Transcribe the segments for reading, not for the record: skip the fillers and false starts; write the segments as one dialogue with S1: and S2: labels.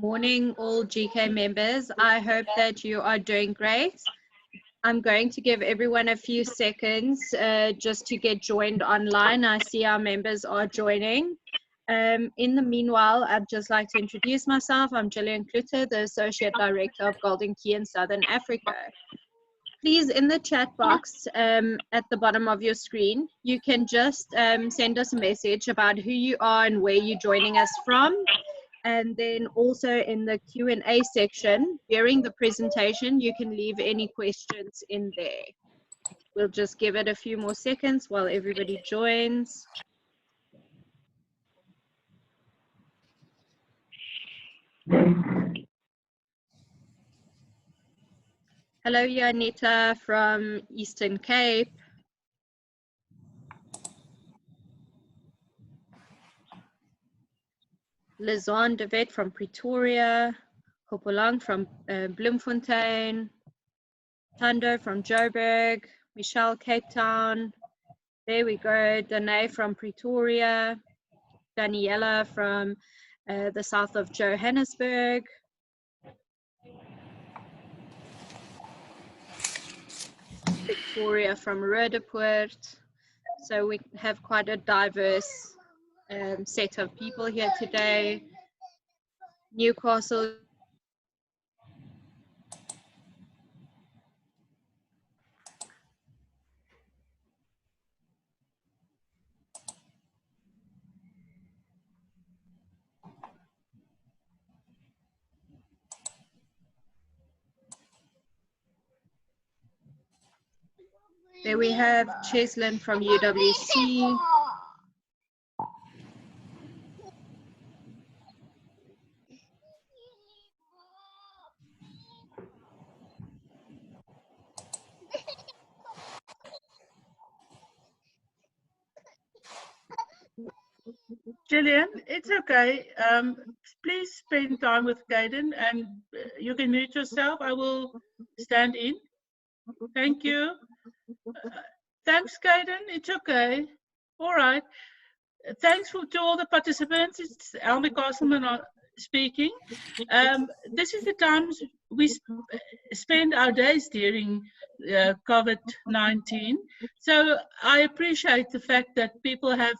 S1: morning, all GK members. I hope that you are doing great. I'm going to give everyone a few seconds just to get joined online. I see our members are joining. In the meanwhile, I'd just like to introduce myself. I'm Gillian Kluter, the Associate Director of Golden Key in Southern Africa. Please, in the chat box at the bottom of your screen, you can just send us a message about who you are and where you're joining us from. And then also in the Q&A section during the presentation, you can leave any questions in there. We'll just give it a few more seconds while everybody joins. Hello, Janita from Eastern Cape. Lizanne de Wet from Pretoria. Hopolang from Bloemfontein. Tando from Joburg. Michelle, Cape Town. There we go. Danae from Pretoria. Daniela from the south of Johannesburg. Victoria from Roodepoort. So we have quite a diverse set of people here today. Newcastle. There we have Cheslin from UWC.
S2: Gillian, it's okay. Please spend time with Caden and you can mute yourself. I will stand in. Thank you. Thanks, Caden. It's okay. All right. Thanks to all the participants. It's Elmi Castleman speaking. This is the times we spend our days during COVID-19. So I appreciate the fact that people have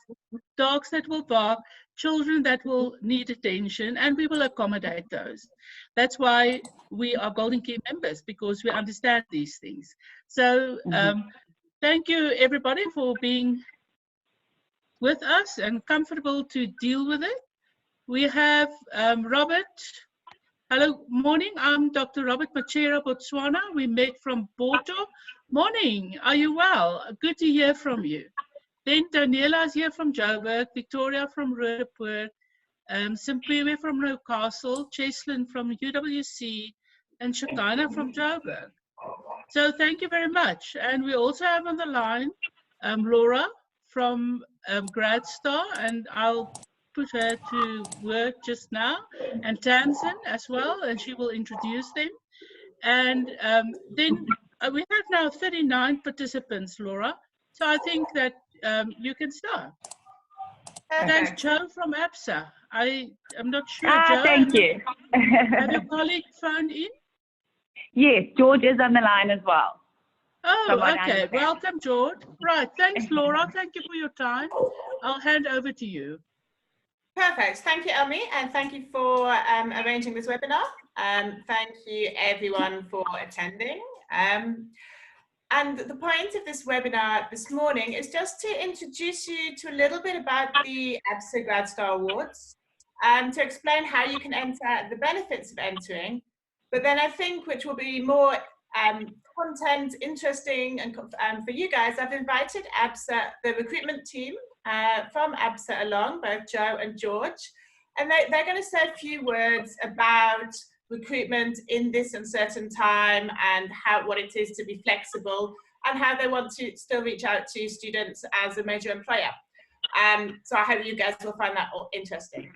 S2: dogs that will bark, children that will need attention, and we will accommodate those. That's why we are Golden Key members, because we understand these things. So thank you, everybody, for being with us and comfortable to deal with it. We have Robert. Hello, morning. I'm Dr. Robert Machera, Botswana. We met from Porto. Morning. Are you well? Good to hear from you. Then Daniela is here from Joburg, Victoria from Roodepoort, Simpiwe from Newcastle, Cheslin from UWC, and Shakina from Joburg. So thank you very much. And we also have on the line Laura from GradStar, and I'll put her to work just now, and Tamsin as well, and she will introduce them. And then we have now 39 participants, Laura. So I think that you can start. Thanks, Joe from ABSA. I am not sure, Joe.
S3: Thank you.
S2: Have your colleague phoned in?
S3: Yes, George is on the line as well.
S2: Oh, okay. Welcome, George. Right. Thanks, Laura. Thank you for your time. I'll hand over to you.
S4: Perfect. Thank you, Elmi, and thank you for arranging this webinar. Thank you, everyone, for attending. And the point of this webinar this morning is just to introduce you to a little bit about the ABSA GradStar Awards, to explain how you can enter, the benefits of entering, but then I think which will be more content, interesting, and for you guys, I've invited ABSA, the recruitment team from ABSA along, both Joe and George, and they're going to say a few words about recruitment in this uncertain time and what it is to be flexible and how they want to still reach out to students as a major employer. So I hope you guys will find that all interesting.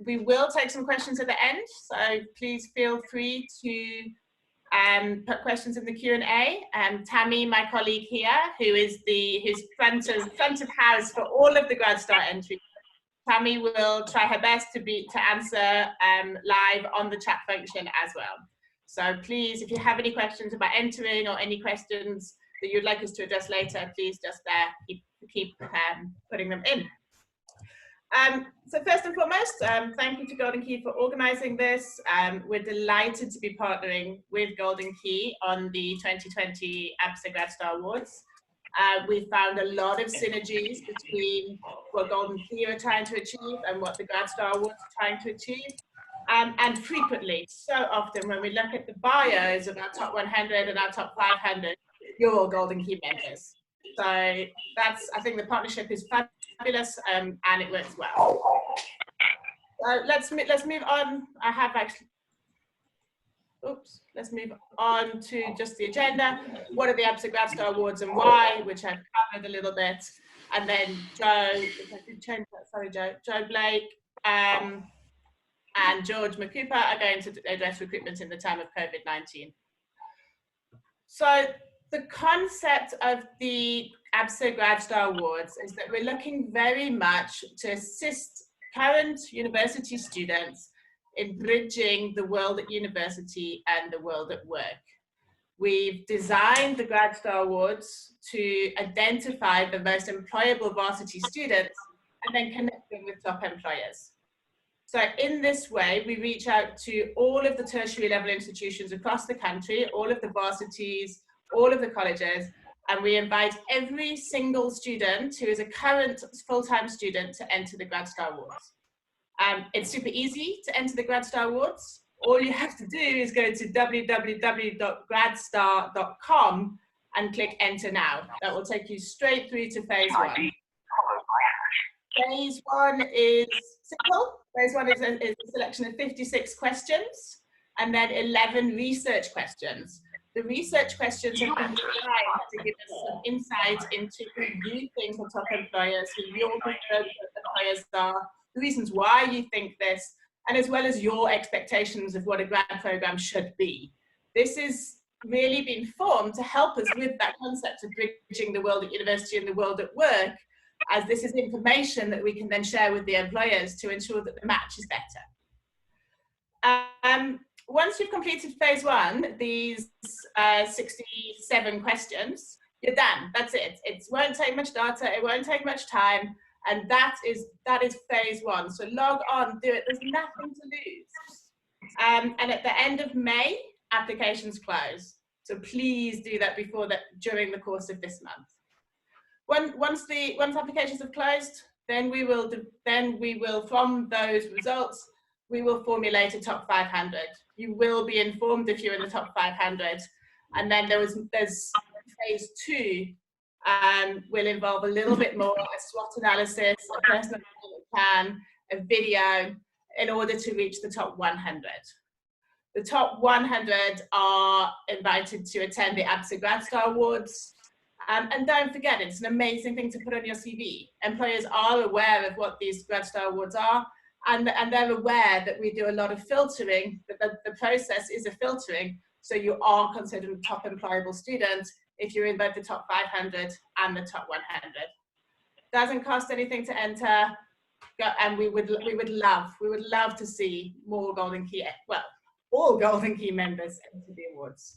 S4: We will take some questions at the end, so please feel free to put questions in the Q&A. Tammy, my colleague here, who's front of house for all of the GradStar entries, Tammy will try her best to answer live on the chat function as well. So please, if you have any questions about entering or any questions that you'd like us to address later, please just keep putting them in. So first and foremost, thank you to Golden Key for organising this. We're delighted to be partnering with Golden Key on the 2020 ABSA GradStar Awards. We found a lot of synergies between what Golden Key are trying to achieve and what the GradStar Awards are trying to achieve. And frequently, so often, when we look at the bios of our top 100 and our top 500, you're all Golden Key members. So I think the partnership is fabulous, and it works well. So let's move on. Let's move on to just the agenda. What are the ABSA GradStar Awards and why, which I've covered a little bit. And then Joe, if I could change that, sorry, Joe Blake and George McCooper are going to address recruitment in the time of COVID-19. So the concept of the ABSA GradStar Awards is that we're looking very much to assist current university students in bridging the world at university and the world at work. We've designed the GradStar Awards to identify the most employable varsity students and then connect them with top employers. So in this way, we reach out to all of the tertiary level institutions across the country, all of the varsities, all of the colleges, and we invite every single student who is a current full-time student to enter the GradStar Awards. It's super easy to enter the GradStar Awards. All you have to do is go to www.gradstar.com and click enter now. That will take you straight through to phase one. Phase one is simple. Phase one is a selection of 56 questions and then 11 research questions. The research questions have been designed to give us some insight into who you think are top employers, who your preferred employers are, the reasons why you think this, and as well as your expectations of what a grad program should be. This is really been formed to help us with that concept of bridging the world at university and the world at work, as this is information that we can then share with the employers to ensure that the match is better. Once you've completed phase one, these 67 questions, you're done. That's it. It won't take much data. It won't take much time. And that is phase one. So log on, do it. There's nothing to lose. And at the end of May, applications close. So please do that during the course of this month. Once applications have closed, then we will from those results, we will formulate a top 500. You will be informed if you're in the top 500. And then there's phase two, will involve a little bit more, a SWOT analysis, a personal plan, a video, in order to reach the top 100. The top 100 are invited to attend the ABSA GradStar Awards. And don't forget, it's an amazing thing to put on your CV. Employers are aware of what these GradStar Awards are, and they're aware that we do a lot of filtering, but the process is a filtering, so you are considered a top employable student if you're in both the top 500 and the top 100. Doesn't cost anything to enter, and we would love to see more Golden Key, well, all Golden Key members enter the awards.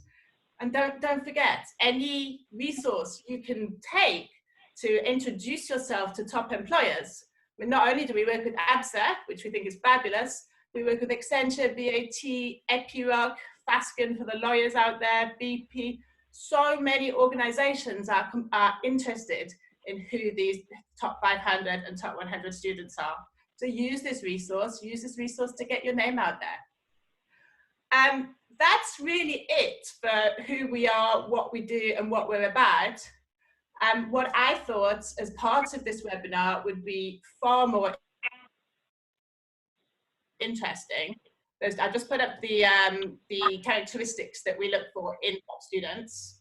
S4: And don't forget, any resource you can take to introduce yourself to top employers. I mean, not only do we work with ABSA, which we think is fabulous, we work with Accenture, BAT, Epiroc, Fasken for the lawyers out there, BP. So many organizations are interested in who these top 500 and top 100 students are. So use this resource to get your name out there. That's really it for who we are, what we do, and what we're about. What I thought as part of this webinar would be far more interesting. I've just put up the characteristics that we look for in top students.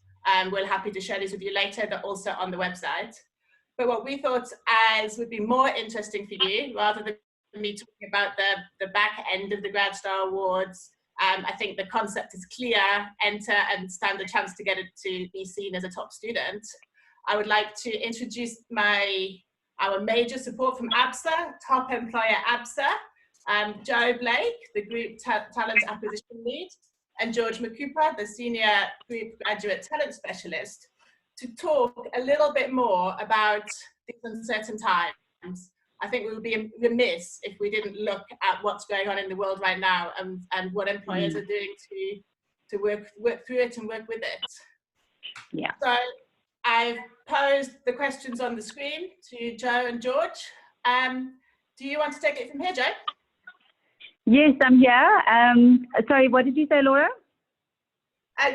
S4: We're happy to share these with you later. They're also on the website. But what we thought as would be more interesting for you, rather than me talking about the back end of the GradStar Awards, I think the concept is clear, enter and stand a chance to get it to be seen as a top student. I would like to introduce my our major support from ABSA, top employer ABSA, Joe Blake, the Group Talent Acquisition Lead, and George McCooper, the Senior Group Graduate Talent Specialist, to talk a little bit more about these uncertain times. I think we would be remiss if we didn't look at what's going on in the world right now and what employers are doing to work through it and work with it.
S3: Yeah.
S4: So I've posed the questions on the screen to Joe and George. Do you want to take it from here, Joe?
S3: Yes, I'm here. Sorry, what did you say, Laura?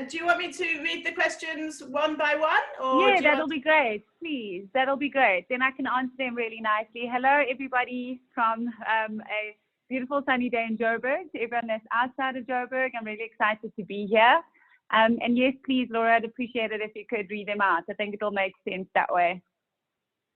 S4: Do you want me to read the questions one by one? Or
S3: Yeah, that'll be great. Please, that'll be great. Then I can answer them really nicely. Hello, everybody from a beautiful sunny day in Joburg. To everyone that's outside of Joburg, I'm really excited to be here. And yes, please, Laura, I'd appreciate it if you could read them out. I think it'll make sense that way.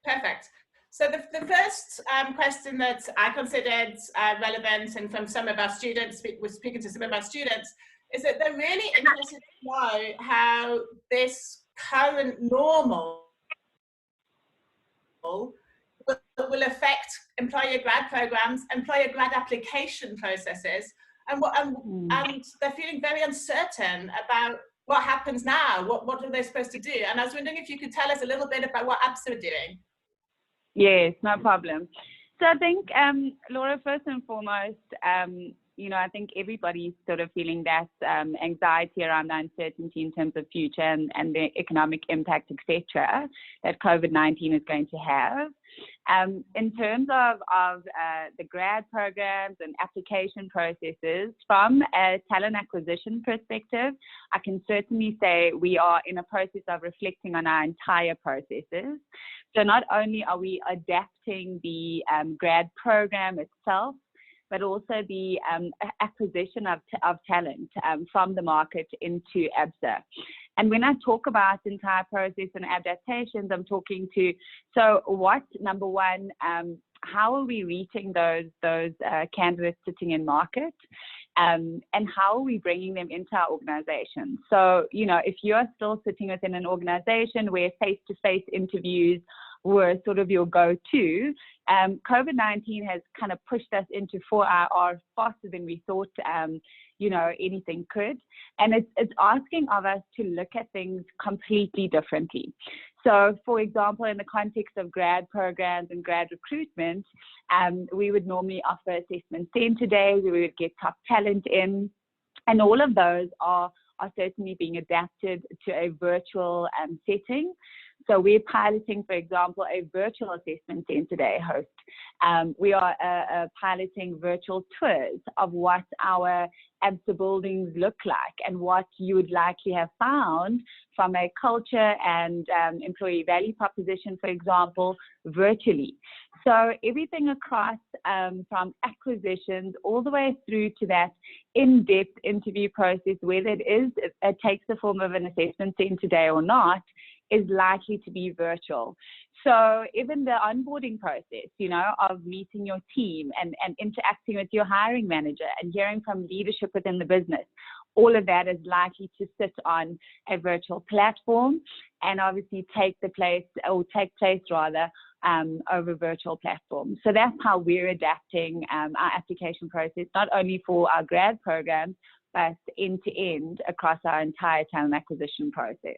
S4: Perfect. So the first question that I considered relevant, and from some of our students, we're speaking to some of our students, is that they're really interested to know how this current normal will affect employer grad programs, employer grad application processes, and they're feeling very uncertain about what happens now. What are they supposed to do? And I was wondering if you could tell us a little bit about what ABSA are doing.
S3: Yes, no problem. So I think, Laura, first and foremost, you know, I think everybody's sort of feeling that anxiety around the uncertainty in terms of future and the economic impact, etc., that COVID-19 is going to have. In terms of the grad programs and application processes, from a talent acquisition perspective, I can certainly say we are in a process of reflecting on our entire processes. So not only are we adapting the grad program itself, but also the acquisition of talent from the market into ABSA. And when I talk about the entire process and adaptations, I'm talking to, so what, number one, how are we reaching those candidates sitting in market? And how are we bringing them into our organization? So, you know, if you're still sitting within an organization where face-to-face interviews were sort of your go-to, COVID-19 has kind of pushed us into 4 IR faster than we thought, you know, anything could. And it's asking of us to look at things completely differently. So, for example, in the context of grad programs and grad recruitment, we would normally offer assessment center days where we would get top talent in, and all of those are certainly being adapted to a virtual setting. So we're piloting, for example, a virtual assessment center day host. We are piloting virtual tours of what our ABSA buildings look like and what you would likely have found from a culture and employee value proposition, for example, virtually. So everything across from acquisitions all the way through to that in-depth interview process, whether it takes the form of an assessment center day or not, is likely to be virtual. So even the onboarding process, you know, of meeting your team and interacting with your hiring manager and hearing from leadership within the business, all of that is likely to sit on a virtual platform and obviously take place over virtual platforms. So that's how we're adapting our application process, not only for our grad programs, but end to end across our entire talent acquisition process.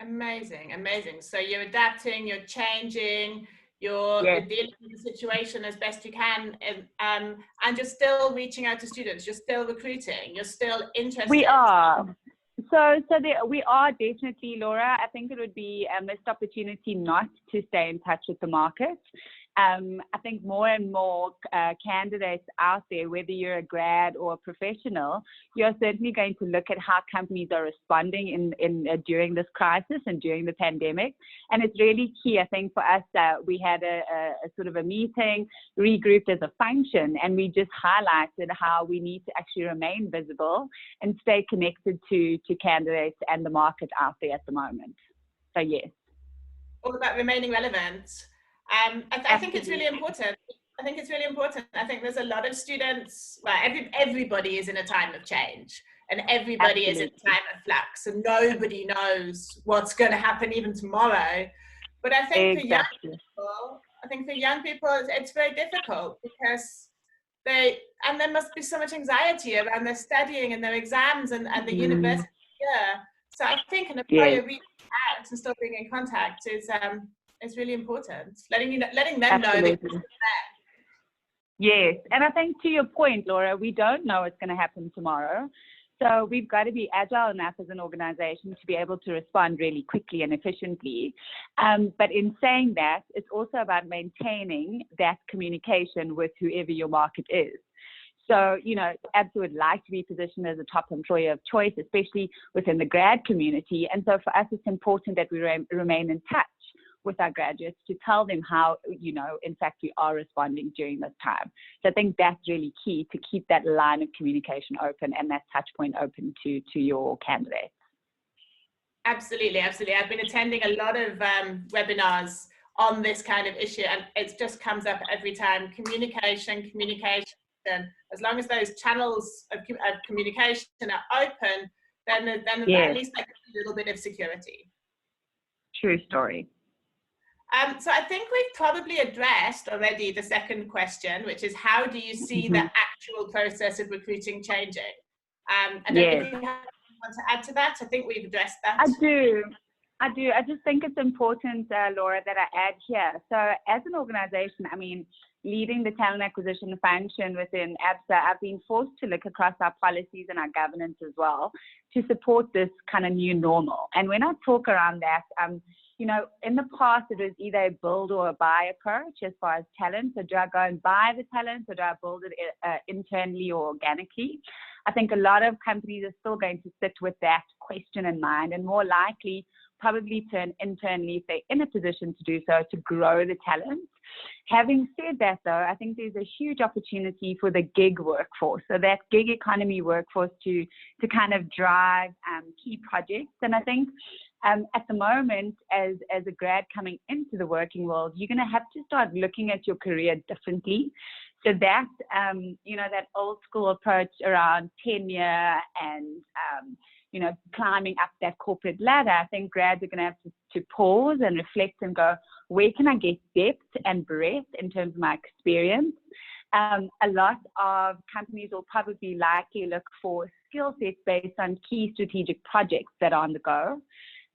S4: Amazing, amazing. So you're adapting, you're changing, you're dealing with the situation as best you can, and you're still reaching out to students, you're still recruiting, you're still interested.
S3: We are. So we are definitely, Laura. I think it would be a missed opportunity not to stay in touch with the market. I think more and more candidates out there, whether you're a grad or a professional, you're certainly going to look at how companies are responding during this crisis and during the pandemic. And it's really key, I think, for us that we had a sort of a meeting, regrouped as a function, and we just highlighted how we need to actually remain visible and stay connected to candidates and the market out there at the moment. So yes.
S4: All about remaining relevant. I think it's really important. I think it's really important. I think there's a lot of students, well, everybody is in a time of change, and everybody is in a time of flux, and nobody knows what's going to happen even tomorrow. But I think for young people, think for young people, it's very difficult because there must be so much anxiety around their studying and their exams and the university year. So I think an employer reaching out and still being in contact is really important. Letting them know that you're there.
S3: Yes, and I think to your point, Laura, we don't know what's going to happen tomorrow. So we've got to be agile enough as an organization to be able to respond really quickly and efficiently. But in saying that, it's also about maintaining that communication with whoever your market is. So, you know, ABSA would like to be positioned as a top employer of choice, especially within the grad community. And so for us, it's important that we remain in touch with our graduates to tell them how, you know, in fact, we are responding during this time. So I think that's really key, to keep that line of communication open and that touch point open to your candidates.
S4: Absolutely, absolutely. I've been attending a lot of webinars on this kind of issue, and it just comes up every time. Communication. As long as those channels of communication are open, then at least like a little bit of security.
S3: True story.
S4: So I think we've probably addressed already the second question, which is how do you see the actual process of recruiting changing? I don't know if you want to add to that. I think we've addressed that. I
S3: do. I just think it's important, Laura, that I add here. So as an organization, I mean, leading the talent acquisition function within ABSA, I've been forced to look across our policies and our governance as well to support this kind of new normal. And when I talk around that, you know, in the past, it was either a build or a buy approach as far as talent. So do I go and buy the talent, or do I build it internally or organically? I think a lot of companies are still going to sit with that question in mind, and more likely probably turn internally if they're in a position to do so, to grow the talent. Having said that, though, I think there's a huge opportunity for the gig workforce, so that gig economy workforce to kind of drive key projects. And I think at the moment, as a grad coming into the working world, you're going to have to start looking at your career differently. So that, you know, that old school approach around tenure and, you know, climbing up that corporate ladder, I think grads are going to have to pause and reflect and go, where can I get depth and breadth in terms of my experience? A lot of companies will probably likely look for skill sets based on key strategic projects that are on the go.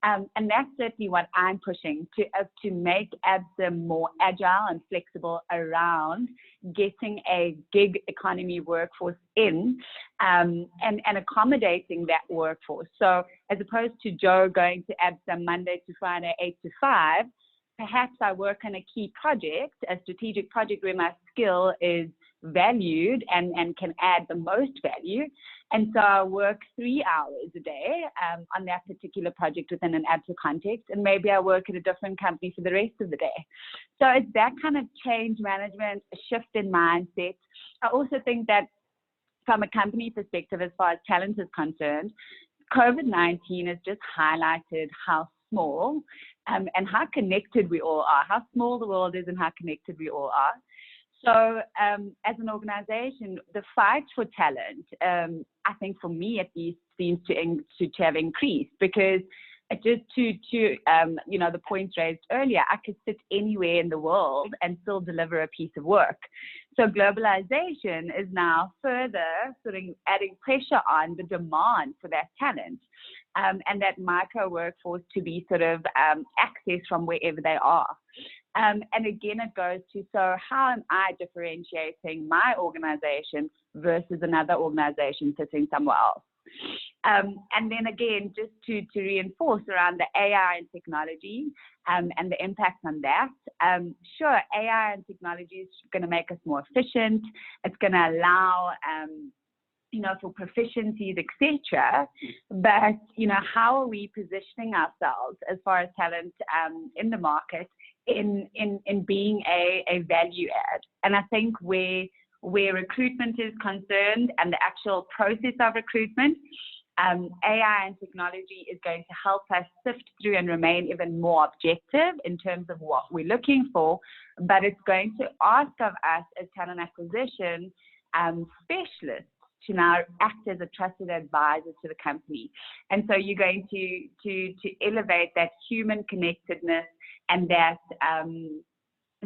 S3: And that's certainly what I'm pushing to make ABSA more agile and flexible around getting a gig economy workforce in and accommodating that workforce. So as opposed to Joe going to ABSA Monday to Friday, 8 to 5, perhaps I work on a key project, a strategic project where my skill is valued and can add the most value. And so I work 3 hours a day on that particular project within an ABSA context, and maybe I work at a different company for the rest of the day. So it's that kind of change management, a shift in mindset. I also think that from a company perspective, as far as talent is concerned, COVID-19 has just highlighted how small and how connected we all are, how small the world is and how connected we all are. So as an organization, the fight for talent, I think for me at least, seems to have increased, because just to you know, the points raised earlier, I could sit anywhere in the world and still deliver a piece of work. So globalization is now further sort of adding pressure on the demand for that talent and that micro workforce to be sort of accessed from wherever they are. And again, it goes to, so how am I differentiating my organization versus another organization sitting somewhere else? And then again, just to reinforce around the AI and technology and the impact on that. Sure, AI and technology is going to make us more efficient. It's going to allow, you know, for proficiencies, etc. But, you know, how are we positioning ourselves as far as talent in the market in being a value add? And I think where recruitment is concerned and the actual process of recruitment, AI and technology is going to help us sift through and remain even more objective in terms of what we're looking for. But it's going to ask of us as talent acquisition specialists to now act as a trusted advisor to the company. And so you're going to elevate that human connectedness and that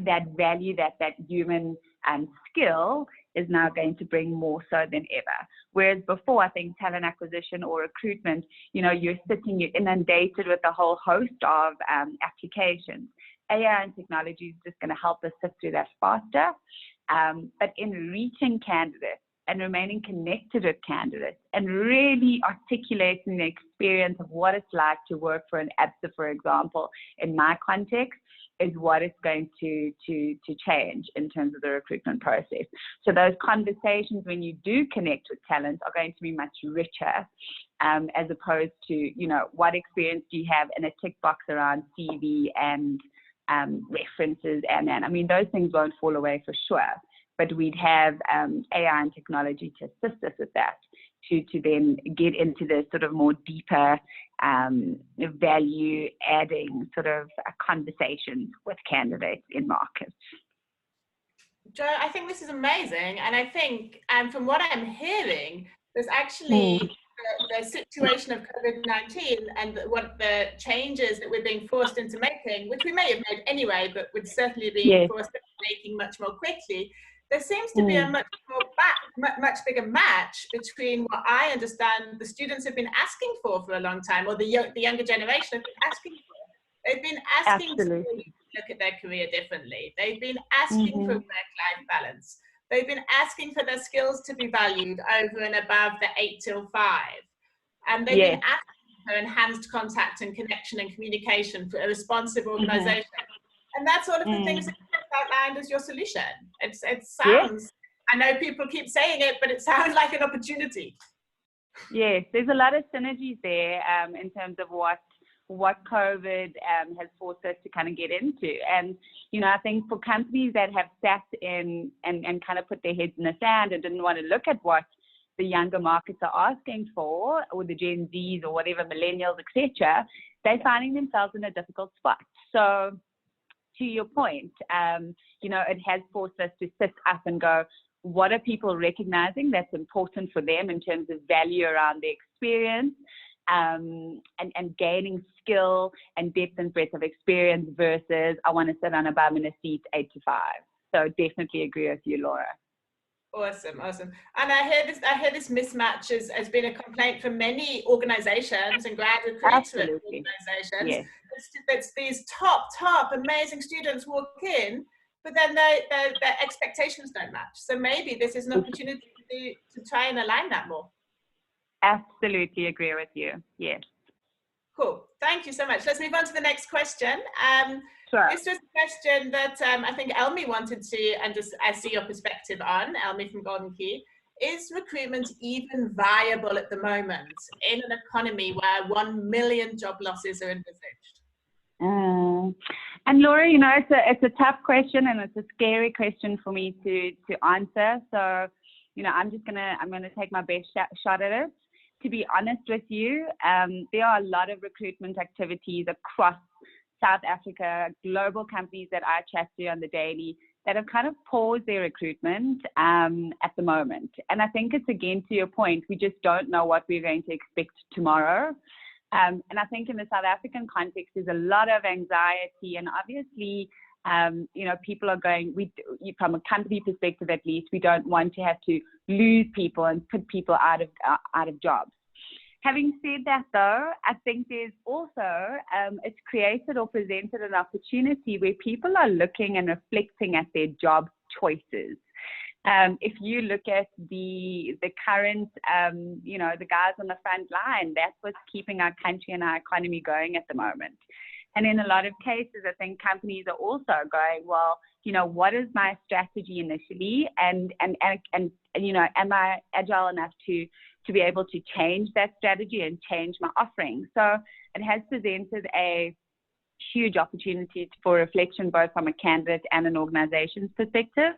S3: that value that human skill is now going to bring more so than ever. Whereas before, I think talent acquisition or recruitment, you're inundated with a whole host of applications. AI and technology is just going to help us sift through that faster. But in reaching candidates and remaining connected with candidates and really articulating the experience of what it's like to work for an ABSA, for example, in my context, is what is going to change in terms of the recruitment process. So those conversations when you do connect with talent are going to be much richer, as opposed to, what experience do you have in a tick box around CV and references, and I mean, those things won't fall away for sure, but we'd have AI and technology to assist us with that, to then get into the sort of more deeper value adding sort of conversations with candidates in markets.
S4: Jo, I think this is amazing, and I think from what I'm hearing, there's actually the situation of COVID-19 and what the changes that we're being forced into making, which we may have made anyway, but would certainly be forced into making much more quickly. There seems to be a much bigger match between what I understand the students have been asking for a long time, or the younger generation have been asking for. They've been asking to look at their career differently. They've been asking for work-life balance. They've been asking for their skills to be valued over and above the 8 till 5. And they've been asking for enhanced contact and connection and communication for a responsive organisation. And that's all of the things that you've outlined as your solution. It sounds, I know people keep saying it, but it sounds like an opportunity.
S3: Yes, there's a lot of synergies there in terms of what COVID has forced us to kind of get into. And, I think for companies that have sat in and kind of put their heads in the sand and didn't want to look at what the younger markets are asking for, or the Gen Zs or whatever, millennials, etc., they're finding themselves in a difficult spot. So to your point, it has forced us to sit up and go, what are people recognizing that's important for them in terms of value around their experience, and gaining skill and depth and breadth of experience versus I want to sit on a bum in a seat 8 to 5. So definitely agree with you, Laura.
S4: Awesome. And I hear this mismatch has been a complaint for many organizations and graduate organizations. It's these top amazing students walk in, but then their expectations don't match. So maybe this is an opportunity to try and align that more.
S3: Absolutely agree with you. Yes.
S4: Cool. Thank you so much. Let's move on to the next question.
S3: Sure.
S4: This was a question that I think Elmi wanted to, and just I see your perspective on, Elmi from Golden Key. Is recruitment even viable at the moment in an economy where 1 million job losses are envisaged?
S3: And Laura, it's a tough question and it's a scary question for me to answer. So, I'm gonna take my best shot at it. To be honest with you, there are a lot of recruitment activities across South Africa, global companies that I chat to on the daily that have kind of paused their recruitment at the moment. And I think it's, again, to your point, we just don't know what we're going to expect tomorrow. And I think in the South African context, there's a lot of anxiety, and obviously, people are going, from a company perspective at least, we don't want to have to lose people and put people out of jobs. Having said that, though, I think there's also, it's created or presented an opportunity where people are looking and reflecting at their job choices. If you look at the current, the guys on the front line, that's what's keeping our country and our economy going at the moment. And in a lot of cases, I think companies are also going, well, what is my strategy initially? And am I agile enough to be able to change that strategy and change my offering? So it has presented a huge opportunity for reflection, both from a candidate and an organization's perspective.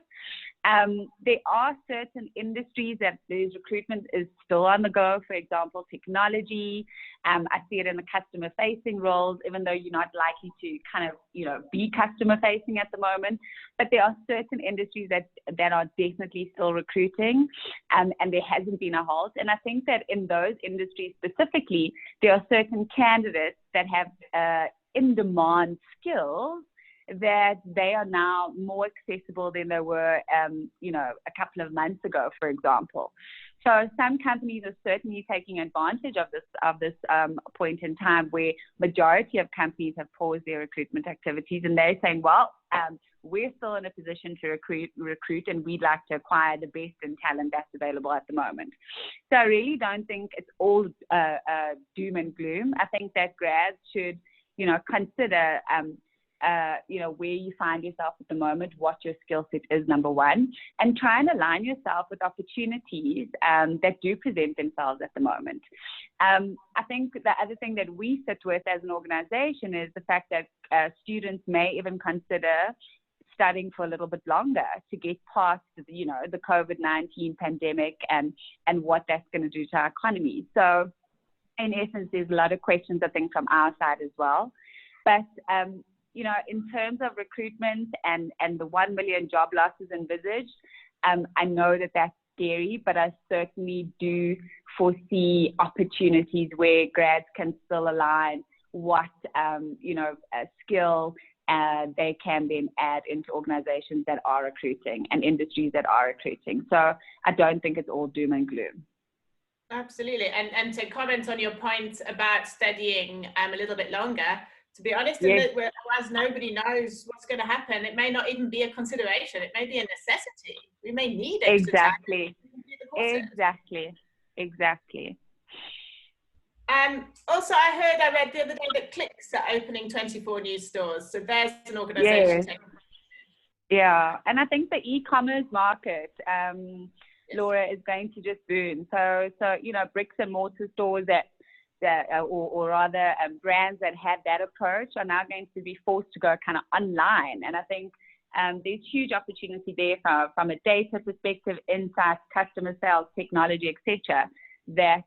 S3: There are certain industries that there's recruitment is still on the go. For example, technology. I see it in the customer-facing roles, even though you're not likely to kind of, be customer-facing at the moment. But there are certain industries that are definitely still recruiting, and there hasn't been a halt. And I think that in those industries specifically, there are certain candidates that have in-demand skills that they are now more accessible than they were, you know, a couple of months ago, for example. So some companies are certainly taking advantage of this point in time where majority of companies have paused their recruitment activities, and they're saying, well, we're still in a position to recruit, and we'd like to acquire the best in talent that's available at the moment. So I really don't think it's all doom and gloom. I think that grads should, you know, consider you know, where you find yourself at the moment, what your skill set is, number one, and try and align yourself with opportunities that do present themselves at the moment. I think the other thing that we sit with as an organization is the fact that students may even consider studying for a little bit longer to get past, you know, the COVID-19 pandemic and what that's going to do to our economy. So in essence, there's a lot of questions, I think, from our side as well. But you know, in terms of recruitment and the 1 million job losses envisaged, I know that that's scary, but I certainly do foresee opportunities where grads can still align what, you know, skill they can then add into organizations that are recruiting and industries that are recruiting. So I don't think it's all doom and gloom.
S4: Absolutely. And to comment on your point about studying a little bit longer, to be honest,
S3: yes.
S4: as nobody knows what's going to happen, it may not even be a consideration. It may be a necessity. We may need extra
S3: exactly.
S4: time.
S3: Exactly.
S4: Also, I read the other day that Clicks are opening 24 new stores. So there's an organisation.
S3: Yes. Yeah, and I think the e-commerce market, Laura, is going to just boom. So you know, bricks and mortar stores or rather brands that had that approach are now going to be forced to go kind of online. And I think there's huge opportunity there from a data perspective, insights, customer sales, technology, etc., that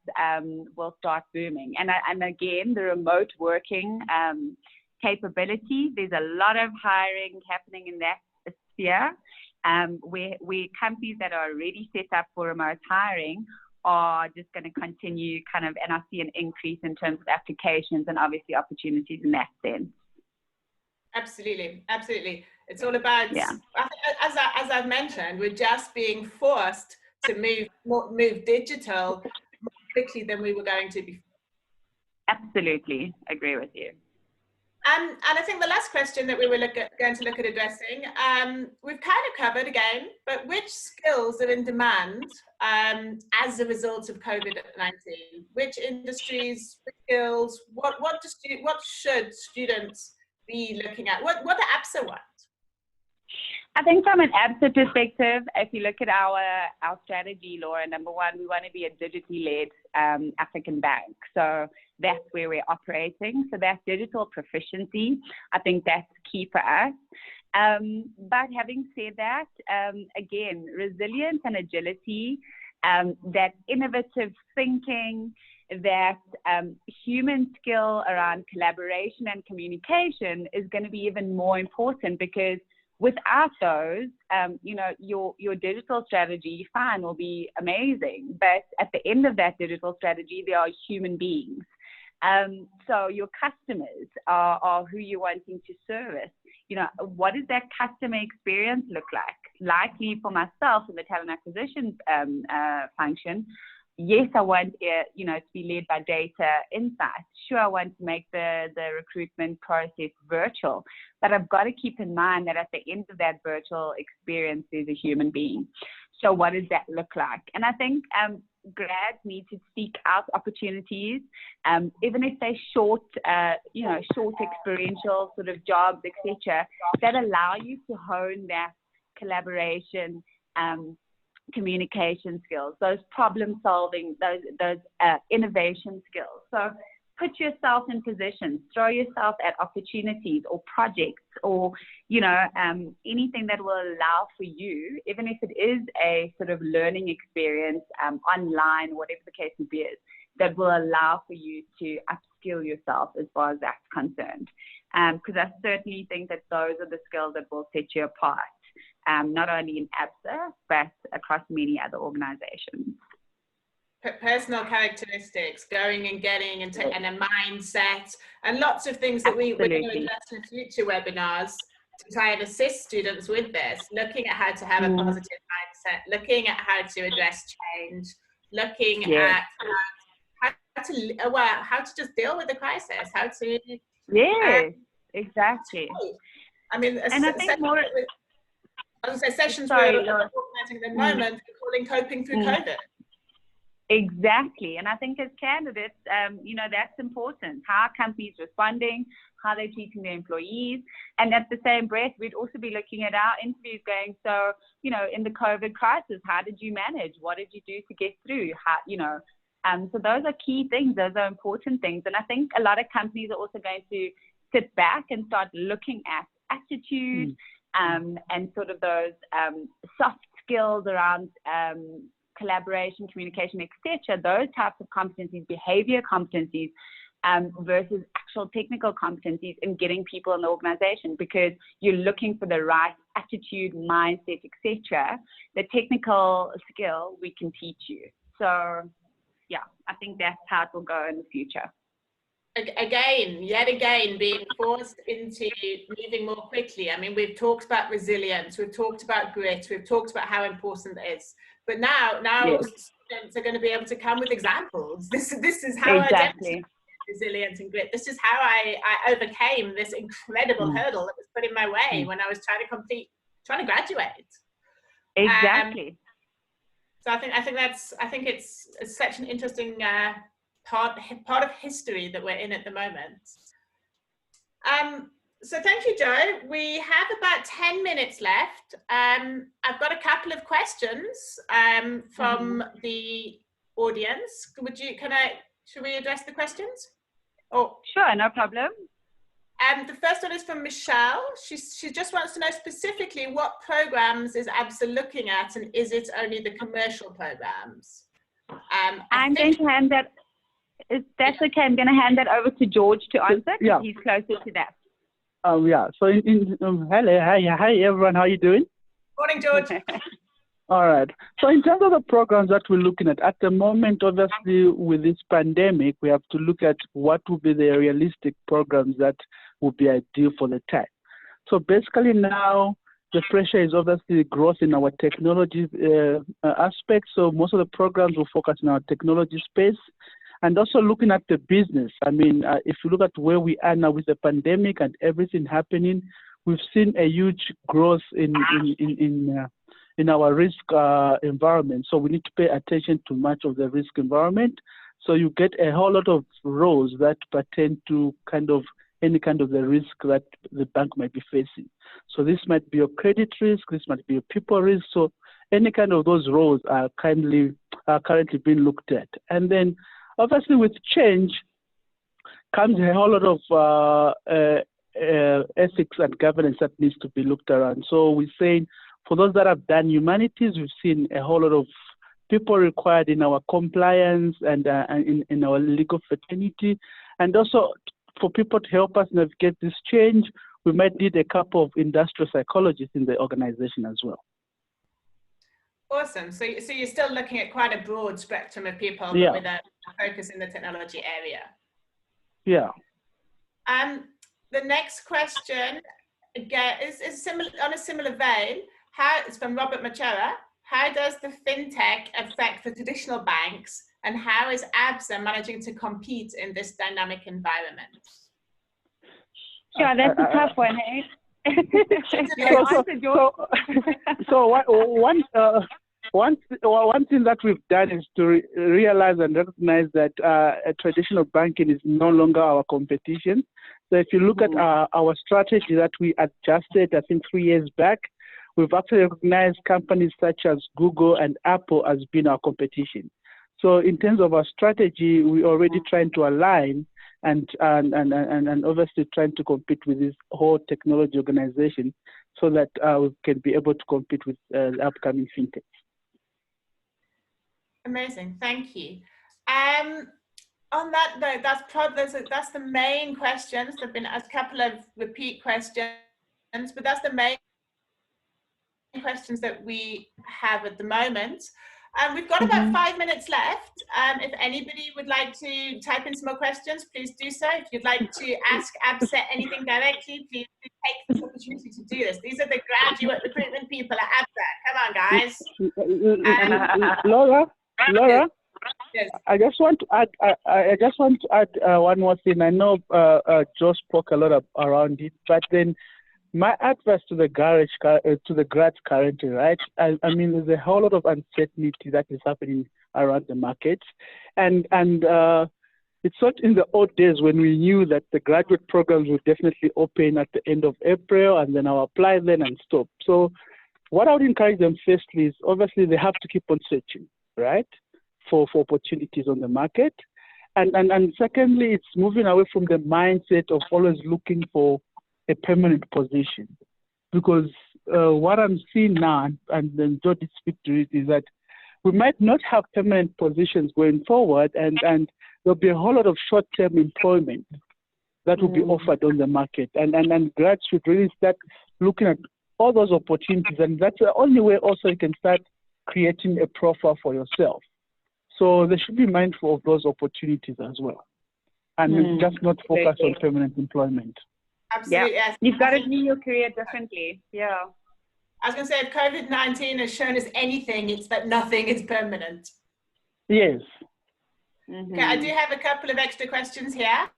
S3: will start booming. And again, the remote working capability, there's a lot of hiring happening in that sphere, where companies that are already set up for remote hiring are just going to continue kind of, and I see an increase in terms of applications and obviously opportunities in that sense.
S4: Absolutely. It's all about, yeah. As I've mentioned, we're just being forced to move digital more quickly than we were going to before.
S3: Absolutely, agree with you.
S4: And I think the last question that we were going to look at addressing, we've kind of covered again, but which skills are in demand as a result of COVID-19? Which industries, which skills, what should students be looking at? What the ABSA want?
S3: I think from an ABSA perspective, if you look at our strategy, Laura, number one, we want to be a digitally led African bank. So that's where we're operating. So that's digital proficiency. I think that's key for us. But having said that, again, resilience and agility, that innovative thinking, that human skill around collaboration and communication is going to be even more important, because without those, you know, your digital strategy, fine, will be amazing. But at the end of that digital strategy, there are human beings. So your customers are who you're wanting to service. You know, what does that customer experience look like? Likely for myself in the talent acquisition function, yes, I want you know, to be led by data insights. Sure, I want to make the recruitment process virtual, but I've got to keep in mind that at the end of that virtual experience, there's a human being. So what does that look like? And I think grads need to seek out opportunities, even if they're short, you know, short experiential sort of jobs, etc., that allow you to hone that collaboration, communication skills, those problem solving, those innovation skills. So put yourself in positions, throw yourself at opportunities or projects or, you know, anything that will allow for you, even if it is a sort of learning experience online, whatever the case may be, that will allow for you to upskill yourself as far as that's concerned. Because I certainly think that those are the skills that will set you apart, not only in ABSA, but across many other organizations.
S4: Personal characteristics, going and getting and a mindset, and lots of things that we're going to address in future webinars. to try and assist students with this, looking at how to have a positive mindset, looking at how to address change, looking at how to just deal with the crisis, how to
S3: exactly.
S4: I mean,
S3: and I think more.
S4: I was going to say sessions we're organising at the moment, calling coping through COVID.
S3: Exactly, and I think as candidates, you know, that's important. How are companies responding? How they're treating their employees? And at the same breath, we'd also be looking at our interviews going, so, you know, in the COVID crisis, how did you manage? What did you do to get through? How, you know, so those are key things. Those are important things. And I think a lot of companies are also going to sit back and start looking at attitude and sort of those soft skills around collaboration, communication, etc. Those types of competencies, behavior competencies, versus actual technical competencies in getting people in the organization, because you're looking for the right attitude, mindset, etc. The technical skill we can teach you. So yeah, I think that's how it will go in the future.
S4: Yet again, being forced into moving more quickly. I mean, we've talked about resilience, we've talked about grit, we've talked about how important it is. But now students are going to be able to come with examples. This is how I demonstrated resilience and grit. This is how I overcame this incredible hurdle that was put in my way when I was trying to graduate.
S3: Exactly.
S4: So I think it's such an interesting part of history that we're in at the moment. So thank you, Joe. We have about 10 minutes left. I've got a couple of questions from the audience. Should we address the questions? Oh,
S3: sure, no problem.
S4: The first one is from Michelle. She just wants to know specifically what programs is ABSA looking at, and is it only the commercial programs?
S3: I'm going to hand that, if that's okay, I'm going to hand that over to George to answer, because he's closer to that.
S5: Yeah, so hello, hi everyone, how are you doing?
S4: Morning, George.
S5: All right, so in terms of the programs that we're looking at the moment, obviously with this pandemic, we have to look at what would be the realistic programs that would be ideal for the time. So basically now, the pressure is obviously growth in our technology aspect, so most of the programs will focus on our technology space. And also looking at the business. I mean, if you look at where we are now with the pandemic and everything happening, we've seen a huge growth in our risk environment. So we need to pay attention to much of the risk environment. So you get a whole lot of roles that pertain to any kind of the risk that the bank might be facing. So this might be your credit risk, this might be your people risk. So any kind of those roles are currently being looked at. And then obviously, with change comes a whole lot of ethics and governance that needs to be looked around. So we're saying for those that have done humanities, we've seen a whole lot of people required in our compliance and in our legal fraternity. And also for people to help us navigate this change, we might need a couple of industrial psychologists in the organization as well.
S4: Awesome. So you're still looking at quite a broad spectrum of people, but with a focus in the technology area.
S5: Yeah.
S4: The next question again is similar, on a similar vein. It's from Robert Machera. How does the fintech affect the traditional banks, and how is ABSA managing to compete in this dynamic environment?
S3: Sure, that's a tough one, eh?
S5: One thing that we've done is to realize and recognize that traditional banking is no longer our competition. So if you look at our strategy that we adjusted, I think 3 years back, we've actually recognized companies such as Google and Apple as being our competition. So in terms of our strategy, we're already trying to align and obviously trying to compete with this whole technology organization so that we can be able to compete with the upcoming fintechs.
S4: Amazing, thank you. On that note, that's the main questions. There've been a couple of repeat questions, but that's the main questions that we have at the moment. We've got about 5 minutes left. If anybody would like to type in some more questions, please do so. If you'd like to ask ABSET anything directly, please do take this opportunity to do this. These are the graduate recruitment people at ABSET. Come on, guys.
S5: Laura,
S4: Yes.
S5: I just want to add. I just want to add one more thing. I know Joe spoke a lot around it, but then my advice to the grads currently, right? I mean, there's a whole lot of uncertainty that is happening around the market, and it's not in the old days when we knew that the graduate programs would definitely open at the end of April, and then I'll apply then and stop. So, what I would encourage them firstly is obviously they have to keep on searching, right, for opportunities on the market, and secondly, it's moving away from the mindset of always looking for a permanent position, because what I'm seeing now, and then Joe did speak to it, is that we might not have permanent positions going forward, and there'll be a whole lot of short-term employment that will be offered on the market, and grads should really start looking at all those opportunities, and that's the only way also you can start creating a profile for yourself. So they should be mindful of those opportunities as well, and just not focus on permanent employment.
S4: Absolutely,
S3: yeah.
S4: yes.
S3: You've got to view your career differently. Yeah.
S4: I was going to say, if COVID-19 has shown us anything, it's that nothing is permanent.
S5: Yes.
S4: Okay, I do have a couple of extra questions here.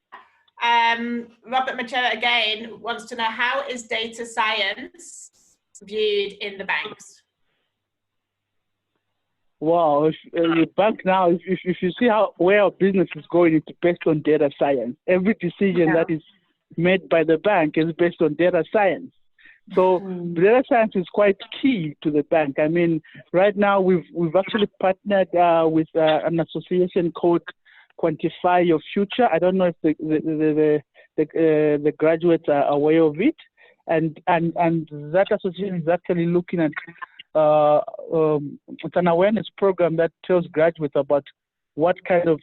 S4: Robert Machera again wants to know, how is data science viewed in the banks?
S5: Wow, the bank now, if you see where our business is going, it's based on data science. Every decision that is made by the bank is based on data science. So data science is quite key to the bank. I mean, right now we've actually partnered with an association called Quantify Your Future. I don't know if the graduates are aware of it, and that association is actually looking at it's an awareness program that tells graduates about what kind of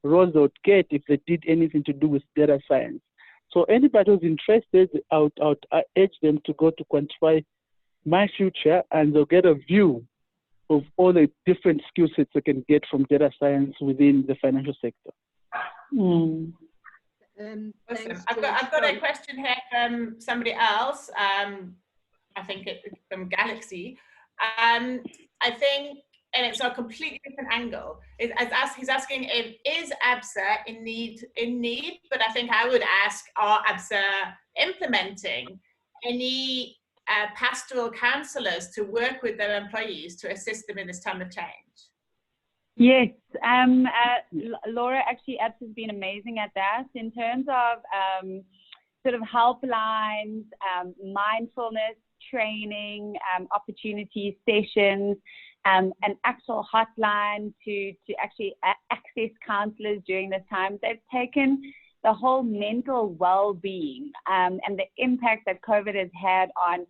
S5: roles they would get if they did anything to do with data science. So anybody who's interested, I would urge them to go to Quantify My Future, and they'll get a view of all the different skill sets they can get from data science within the financial sector.
S4: Awesome. I've got a question here from somebody else. I think it's from Galaxy. I think, and it's a completely different angle. He's asking, is ABSA in need? But I think I would ask, are ABSA implementing any pastoral counsellors to work with their employees to assist them in this time of change?
S3: Yes, Laura, actually, ABSA has been amazing at that in terms of sort of helplines, mindfulness training, opportunity sessions, an actual hotline to actually access counsellors during this time. They've taken the whole mental well-being and the impact that COVID has had on,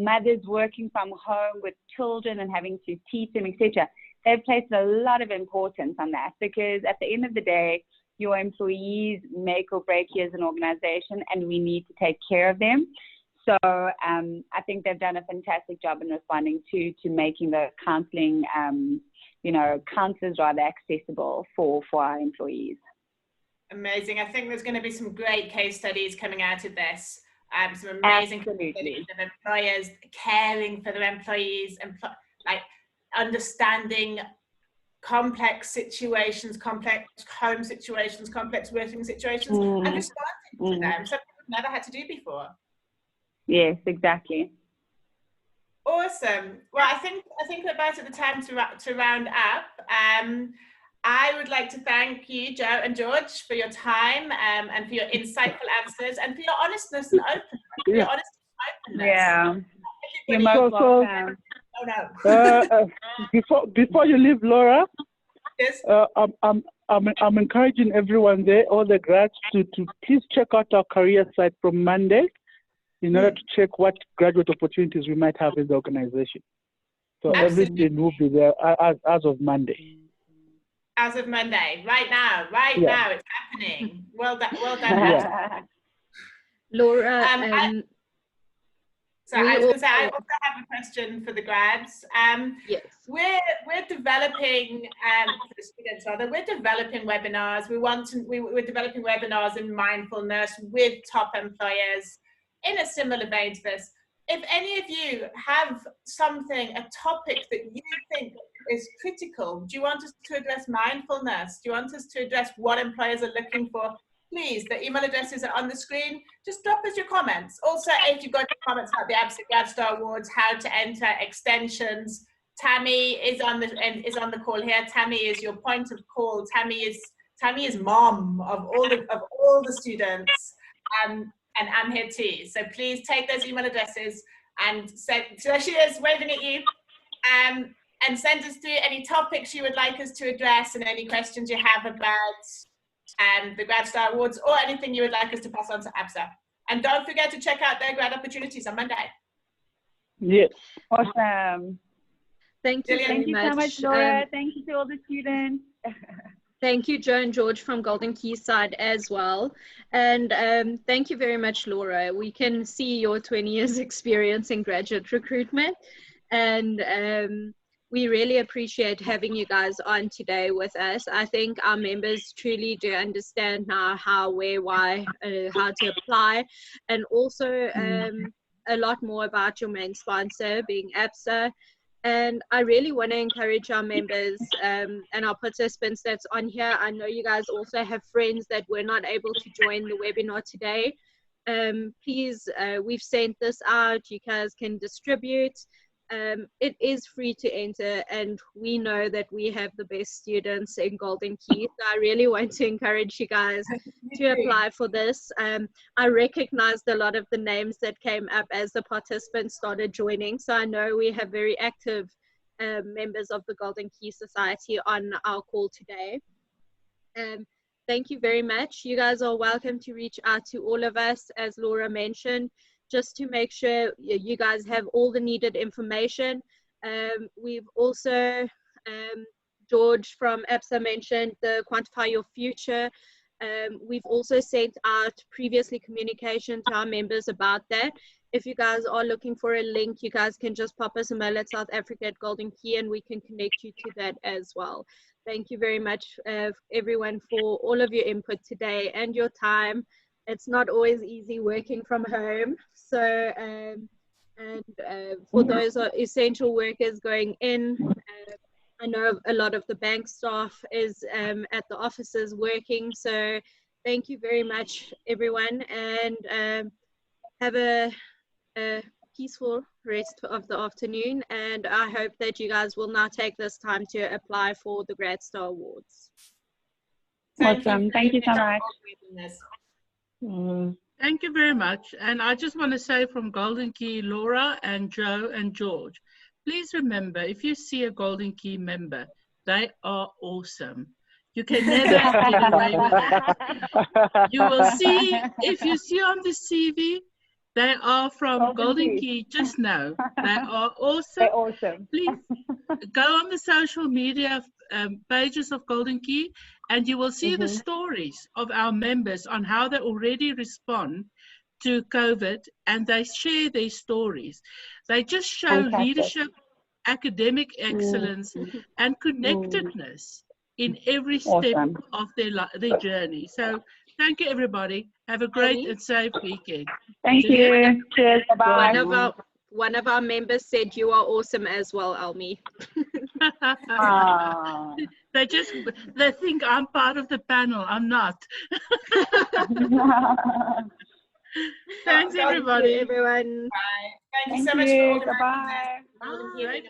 S3: mothers working from home with children and having to teach them, etc. They've placed a lot of importance on that, because at the end of the day, your employees make or break you as an organization, and we need to take care of them. So I think they've done a fantastic job in responding to making the counselling, counsellors rather accessible for our employees.
S4: Amazing. I think there's going to be some great case studies coming out of this. Some amazing case studies of employers caring for their employees, like understanding complex situations, complex home situations, complex working situations, and responding to them. Something we've never had to do before.
S3: Yes, exactly.
S4: Awesome. Well, I think we're about at the time to round up. I would like to thank you, Joe and George, for your time and for your insightful answers and for your honestness and openness.
S3: Yeah.
S4: You're most welcome.
S5: Before you leave, Laura,
S4: yes.
S5: I'm encouraging everyone there, all the grads, to please check out our career site from Monday, in order to check what graduate opportunities we might have in the organization. So everything will be there as of Monday.
S4: As of Monday, right now, it's happening. Well done.
S1: Laura,
S4: So I was going to say, I also have a question for the grads.
S1: Yes.
S4: We're developing for the students rather. We're developing webinars. We're developing webinars in mindfulness with top employers in a similar vein to this. If any of you have a topic that you think is critical, do you want us to address mindfulness? Do you want us to address what employers are looking for? Please, the email addresses are on the screen. Just drop us your comments. Also, if you've got comments about the ABSA GradStar Awards, how to enter, extensions, Tammy is on the call here. Tammy is your point of call. Tammy is mom of all the students, and I'm here too. So please take those email addresses and send. So there she is waving at you, and send us through any topics you would like us to address and any questions you have about the GradStar Awards or anything you would like us to pass on to ABSA. And don't forget to check out their grad opportunities on Monday.
S5: Yes.
S3: Awesome.
S1: Thank you.
S3: Thank you so much, Laura. Thank you to all the students.
S1: Thank you, Joe and George from Golden Key side as well. And thank you very much, Laura. We can see your 20 years experience in graduate recruitment. And we really appreciate having you guys on today with us. I think our members truly do understand now how, where, why, how to apply, and also a lot more about your main sponsor being ABSA. And I really want to encourage our members and our participants that's on here. I know you guys also have friends that were not able to join the webinar today. Please, we've sent this out. You guys can distribute. It is free to enter, and we know that we have the best students in Golden Key. So I really want to encourage you guys to apply for this. I recognized a lot of the names that came up as the participants started joining. So I know we have very active members of the Golden Key Society on our call today. Thank you very much. You guys are welcome to reach out to all of us, as Laura mentioned, just to make sure you guys have all the needed information. We've also, George from ABSA mentioned the Quantify Your Future. We've also sent out previously communication to our members about that. If you guys are looking for a link, you guys can just pop us a mail at South Africa at Golden Key and we can connect you to that as well. Thank you very much, everyone, for all of your input today and your time. It's not always easy working from home. So, for those essential workers going in, I know a lot of the bank staff is at the offices working. So thank you very much, everyone, and have a peaceful rest of the afternoon. And I hope that you guys will now take this time to apply for the GradStar Awards.
S3: Awesome. Thank you so much.
S2: Thank you very much. And I just want to say from Golden Key, Laura and Joe and George, please remember, if you see a Golden Key member, they are awesome. You can never get away with that. You will see, if you see on the CV, they are from Golden Key. Just know they are awesome.
S3: They're awesome.
S2: Please go on the social media pages of Golden Key, and you will see the stories of our members on how they already respond to COVID, and they share their stories. They just show leadership, academic excellence, and connectedness in every step of their journey. So thank you, everybody. Have a great and safe weekend.
S3: Thank you. Cheers. Bye-bye.
S1: One of our members said you are awesome as well, Almi.
S2: They think I'm part of the panel. I'm not. Thanks, everybody.
S1: Thank you, everyone.
S4: Bye. Thank you so much for all the
S3: Bye.